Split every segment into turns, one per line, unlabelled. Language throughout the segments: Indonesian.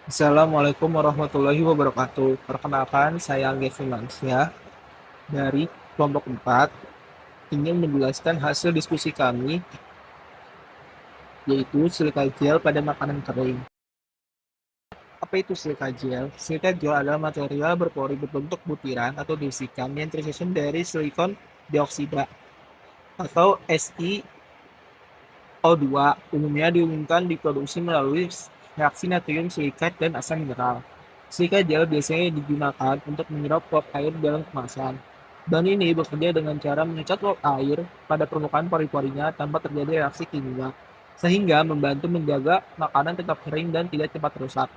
Assalamualaikum warahmatullahi wabarakatuh. Perkenalkan, saya Angga Firmansyah dari kelompok 4 ingin menjelaskan hasil diskusi kami, yaitu silika gel pada makanan kering. Apa itu silika gel? Silika gel adalah material berpori berbentuk butiran atau bisikan yang tersusun dari silikon dioksida atau SiO2. Umumnya diumumkan diproduksi melalui reaksi natrium silikat dan asam mineral. Silika gel biasanya digunakan untuk menyerap uap air dalam kemasan. Bahan ini bekerja dengan cara mengikat uap air pada permukaan pori-porinya tanpa terjadi reaksi kimia, sehingga membantu menjaga makanan tetap kering dan tidak cepat rusak.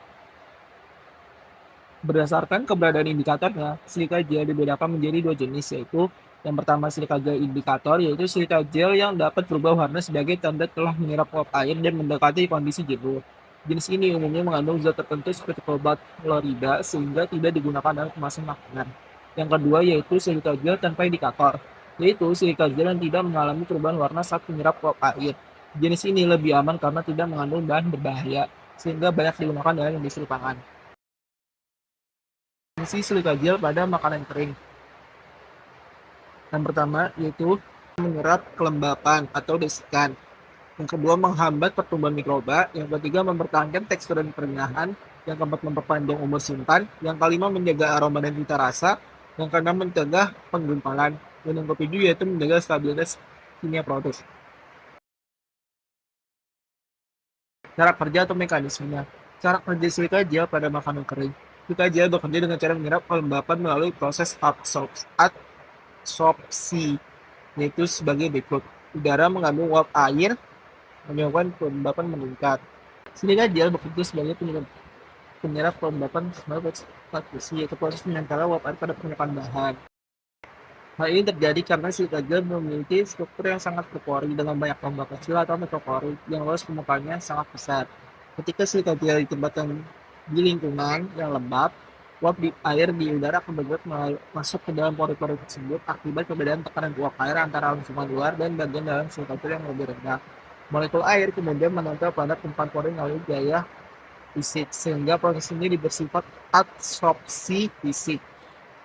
Berdasarkan keberadaan indikatornya, silika gel dibedakan menjadi dua jenis, yaitu yang pertama silika gel indikator, yaitu silika gel yang dapat berubah warna sebagai tanda telah menyerap uap air dan mendekati kondisi jenuh. Jenis ini umumnya mengandung zat tertentu seperti kobalt klorida sehingga tidak digunakan dalam kemasan makanan. Yang kedua yaitu silika gel tanpa indikator, yaitu silika gel yang tidak mengalami perubahan warna saat menyerap uap air. Jenis ini lebih aman karena tidak mengandung bahan berbahaya, sehingga banyak digunakan dalam industri pangan. Fungsi silika gel pada makanan kering. Yang pertama yaitu menyerap kelembapan atau desikan. Yang kedua menghambat pertumbuhan mikroba. Yang ketiga mempertahankan tekstur dan kerenyahan. Yang keempat memperpanjang umur simpan. Yang kelima menjaga aroma dan cita rasa. Yang keenam mencegah penggumpalan. Dan yang ketujuh yaitu menjaga stabilitas kimia produk. Cara kerja atau mekanismenya. Cara kerja silika gel pada makanan kering. Silika gel bekerja dengan cara menyerap kelembapan melalui proses absorpsi, yaitu sebagai berikut. Udara mengandung uap air, menyebabkan kelembapan meningkat. Silika gel bekerja sebagai penyerap kelembapan sebagai transfusi, yaitu proses menempel uap air pada permukaan bahan. Hal ini terjadi karena silika gel memiliki struktur yang sangat berpori dengan banyak lubang kecil atau mikropori yang luas permukaannya sangat besar. Ketika silika gel ditempatkan di lingkungan yang lembab, uap air di udara akan bergerak masuk ke dalam pori-pori tersebut akibat perbedaan tekanan uap air antara lingkungan luar dan bagian dalam silika gel yang lebih rendah. Molekul air kemudian menempel pada permukaan pori melalui gaya fisik, sehingga proses ini bersifat absorpsi fisik.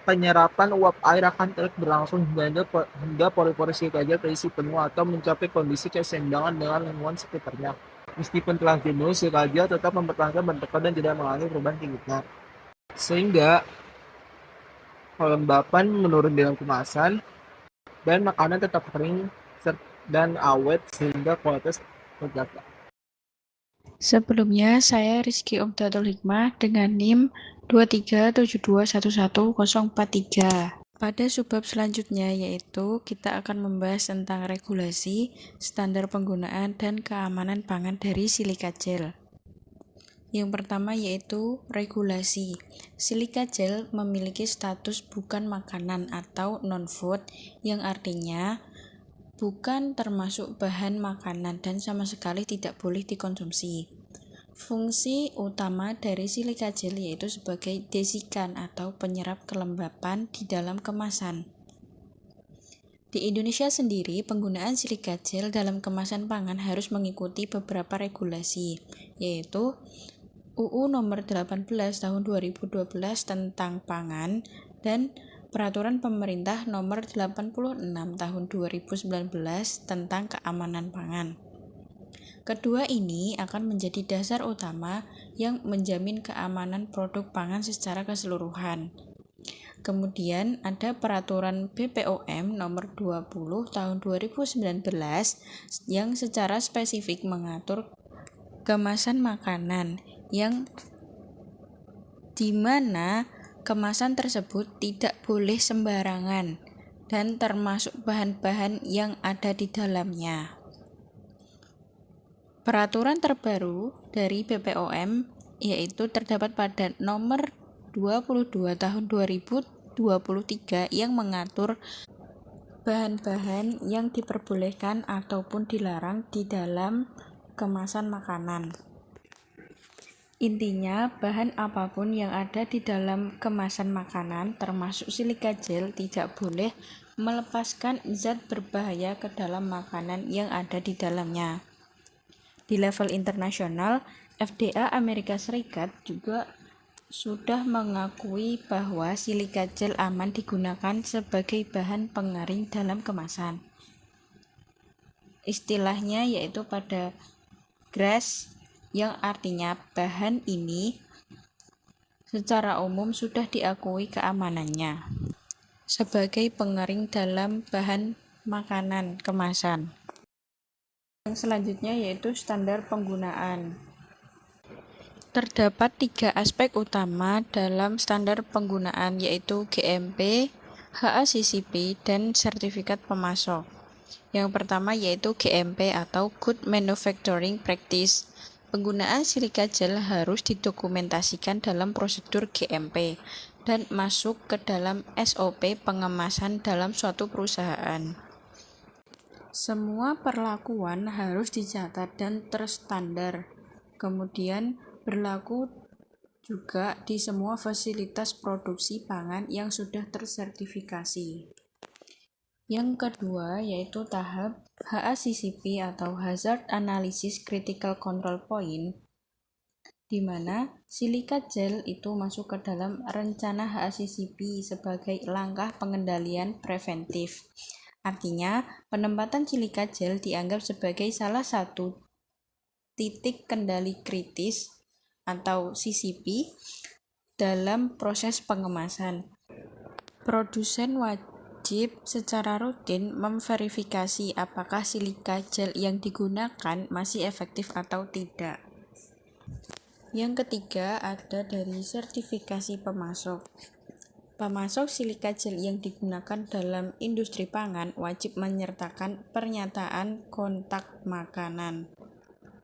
Penyerapan uap air akan terus berlangsung hingga pori-pori silika gel terisi penuh atau mencapai kondisi keseimbangan dengan lingkungan sekitarnya. Meskipun telah jenuh, silika gel tetap mempertahankan bentuknya dan tidak mengalami perubahan signifikan. Sehingga kelembapan menurun dalam kemasan dan makanan tetap kering dan awet sehingga kualitas terjaga.
Sebelumnya, saya Rizky Omdatul Hikmah dengan NIM 237211043. Pada subbab selanjutnya yaitu kita akan membahas tentang regulasi, standar penggunaan, dan keamanan pangan dari silika gel. Yang pertama yaitu regulasi. Silika gel memiliki status bukan makanan atau non-food yang artinya bukan termasuk bahan makanan dan sama sekali tidak boleh dikonsumsi. Fungsi utama dari silika gel yaitu sebagai desikan atau penyerap kelembapan di dalam kemasan. Di Indonesia sendiri, penggunaan silika gel dalam kemasan pangan harus mengikuti beberapa regulasi, yaitu UU Nomor 18 Tahun 2012 tentang Pangan dan Peraturan Pemerintah Nomor 86 Tahun 2019 tentang Keamanan Pangan. Kedua ini akan menjadi dasar utama yang menjamin keamanan produk pangan secara keseluruhan. Kemudian ada Peraturan BPOM Nomor 20 Tahun 2019 yang secara spesifik mengatur kemasan makanan yang dimana kemasan tersebut tidak boleh sembarangan dan termasuk bahan-bahan yang ada di dalamnya. Peraturan terbaru dari BPOM yaitu terdapat pada nomor 22 tahun 2023 yang mengatur bahan-bahan yang diperbolehkan ataupun dilarang di dalam kemasan makanan. Intinya, bahan apapun yang ada di dalam kemasan makanan termasuk silika gel tidak boleh melepaskan zat berbahaya ke dalam makanan yang ada di dalamnya. Di level internasional, FDA Amerika Serikat juga sudah mengakui bahwa silika gel aman digunakan sebagai bahan pengering dalam kemasan. Istilahnya yaitu pada GRAS, yang artinya bahan ini secara umum sudah diakui keamanannya sebagai pengering dalam bahan makanan kemasan. Yang selanjutnya yaitu standar penggunaan. Terdapat 3 aspek utama dalam standar penggunaan, yaitu GMP, HACCP, dan sertifikat pemasok. Yang pertama yaitu GMP atau Good Manufacturing Practice. Penggunaan silika gel harus didokumentasikan dalam prosedur GMP dan masuk ke dalam SOP pengemasan dalam suatu perusahaan. Semua perlakuan harus dicatat dan terstandar. Kemudian berlaku juga di semua fasilitas produksi pangan yang sudah tersertifikasi. Yang kedua yaitu tahap HACCP atau Hazard Analysis Critical Control Point, di mana silika gel itu masuk ke dalam rencana HACCP sebagai langkah pengendalian preventif. Artinya, penempatan silika gel dianggap sebagai salah satu titik kendali kritis atau CCP dalam proses pengemasan. Produsen wajib secara rutin memverifikasi apakah silika gel yang digunakan masih efektif atau tidak. Yang ketiga ada dari sertifikasi pemasok. Pemasok silika gel yang digunakan dalam industri pangan wajib menyertakan pernyataan kontak makanan,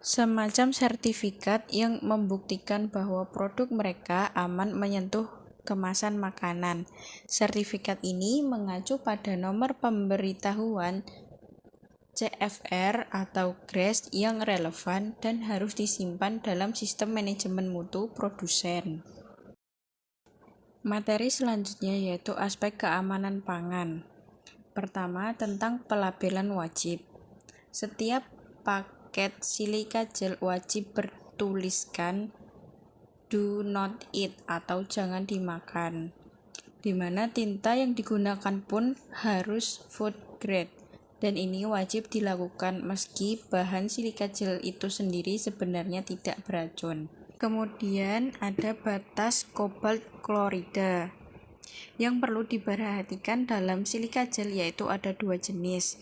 semacam sertifikat yang membuktikan bahwa produk mereka aman menyentuh kemasan makanan. Sertifikat ini mengacu pada nomor pemberitahuan CFR atau GRAS yang relevan dan harus disimpan dalam sistem manajemen mutu produsen. Materi selanjutnya yaitu aspek keamanan pangan. Pertama, tentang pelabelan wajib. Setiap paket silika gel wajib bertuliskan do not eat atau jangan dimakan, di mana tinta yang digunakan pun harus food grade, dan ini wajib dilakukan meski bahan silika gel itu sendiri sebenarnya tidak beracun. Kemudian ada batas kobalt klorida. Yang perlu diperhatikan dalam silika gel yaitu ada 2 jenis,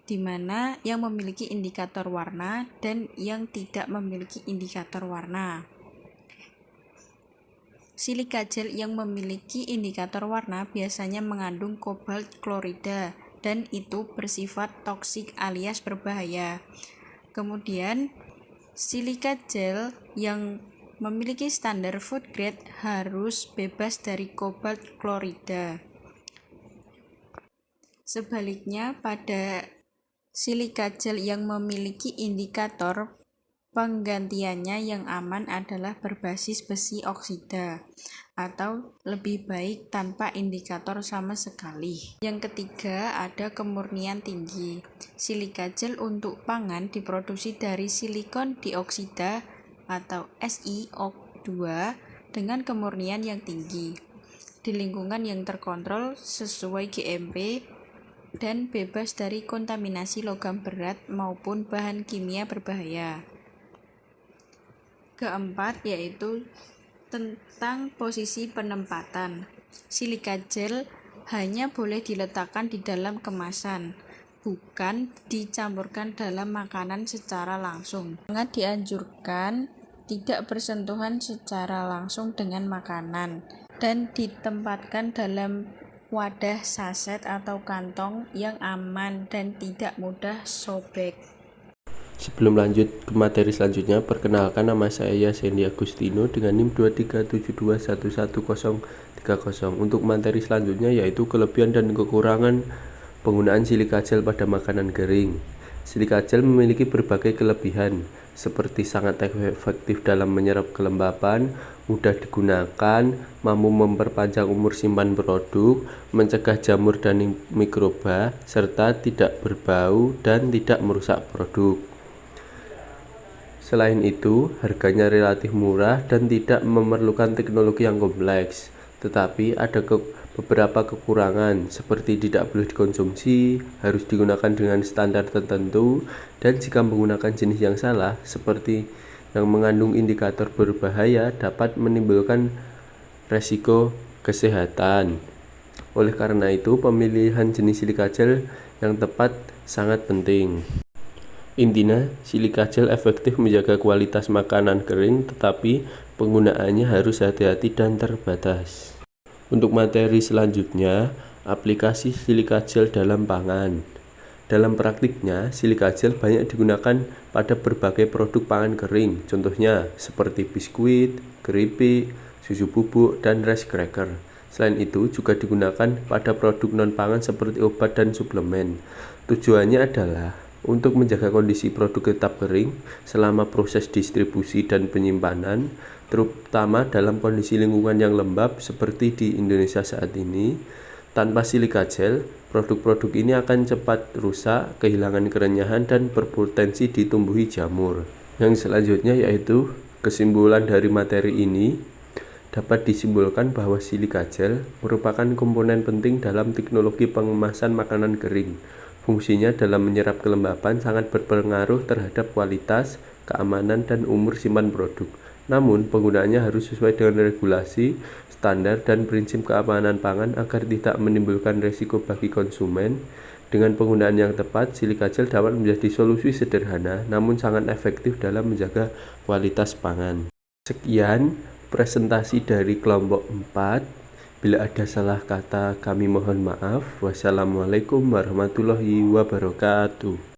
di mana yang memiliki indikator warna dan yang tidak memiliki indikator warna. Silika gel yang memiliki indikator warna biasanya mengandung kobalt klorida dan itu bersifat toksik alias berbahaya. Kemudian silika gel yang memiliki standar food grade harus bebas dari kobalt klorida. Sebaliknya, pada silika gel yang memiliki indikator penggantiannya yang aman adalah berbasis besi oksida atau lebih baik tanpa indikator sama sekali. Yang ketiga ada kemurnian tinggi. Silika gel untuk pangan diproduksi dari silikon dioksida atau SiO2 dengan kemurnian yang tinggi di lingkungan yang terkontrol sesuai GMP dan bebas dari kontaminasi logam berat maupun bahan kimia berbahaya. Keempat yaitu tentang posisi penempatan. Silika gel hanya boleh diletakkan di dalam kemasan, bukan dicampurkan dalam makanan secara langsung. Sangat dianjurkan tidak bersentuhan secara langsung dengan makanan dan ditempatkan dalam wadah saset atau kantong yang aman dan tidak mudah sobek.
Sebelum lanjut ke materi selanjutnya, perkenalkan nama saya Sandy Agustino dengan NIM 2372111030. Untuk materi selanjutnya yaitu kelebihan dan kekurangan penggunaan silika gel pada makanan kering. Silika gel memiliki berbagai kelebihan, seperti sangat efektif dalam menyerap kelembapan, mudah digunakan, mampu memperpanjang umur simpan produk, mencegah jamur dan mikroba, serta tidak berbau dan tidak merusak produk. Selain itu, harganya relatif murah dan tidak memerlukan teknologi yang kompleks. Tetapi ada beberapa kekurangan seperti tidak boleh dikonsumsi, harus digunakan dengan standar tertentu, dan jika menggunakan jenis yang salah seperti yang mengandung indikator berbahaya dapat menimbulkan resiko kesehatan. Oleh karena itu, pemilihan jenis silika gel yang tepat sangat penting. Intinya, silika gel efektif menjaga kualitas makanan kering, tetapi penggunaannya harus hati-hati dan terbatas. Untuk materi selanjutnya, aplikasi silika gel dalam pangan. Dalam praktiknya, silika gel banyak digunakan pada berbagai produk pangan kering, contohnya seperti biskuit, keripik, susu bubuk, dan rice cracker. Selain itu, juga digunakan pada produk non-pangan seperti obat dan suplemen. Tujuannya adalah untuk menjaga kondisi produk tetap kering selama proses distribusi dan penyimpanan, terutama dalam kondisi lingkungan yang lembab seperti di Indonesia saat ini. Tanpa silika gel, produk-produk ini akan cepat rusak, kehilangan kerenyahan, dan berpotensi ditumbuhi jamur. Yang selanjutnya yaitu kesimpulan dari materi ini dapat disimpulkan bahwa silika gel merupakan komponen penting dalam teknologi pengemasan makanan kering. Fungsinya dalam menyerap kelembapan sangat berpengaruh terhadap kualitas, keamanan, dan umur simpan produk. Namun, penggunaannya harus sesuai dengan regulasi, standar, dan prinsip keamanan pangan agar tidak menimbulkan risiko bagi konsumen. Dengan penggunaan yang tepat, silika gel dapat menjadi solusi sederhana namun sangat efektif dalam menjaga kualitas pangan. Sekian presentasi dari kelompok 4. Bila ada salah kata kami mohon maaf. Wassalamualaikum warahmatullahi wabarakatuh.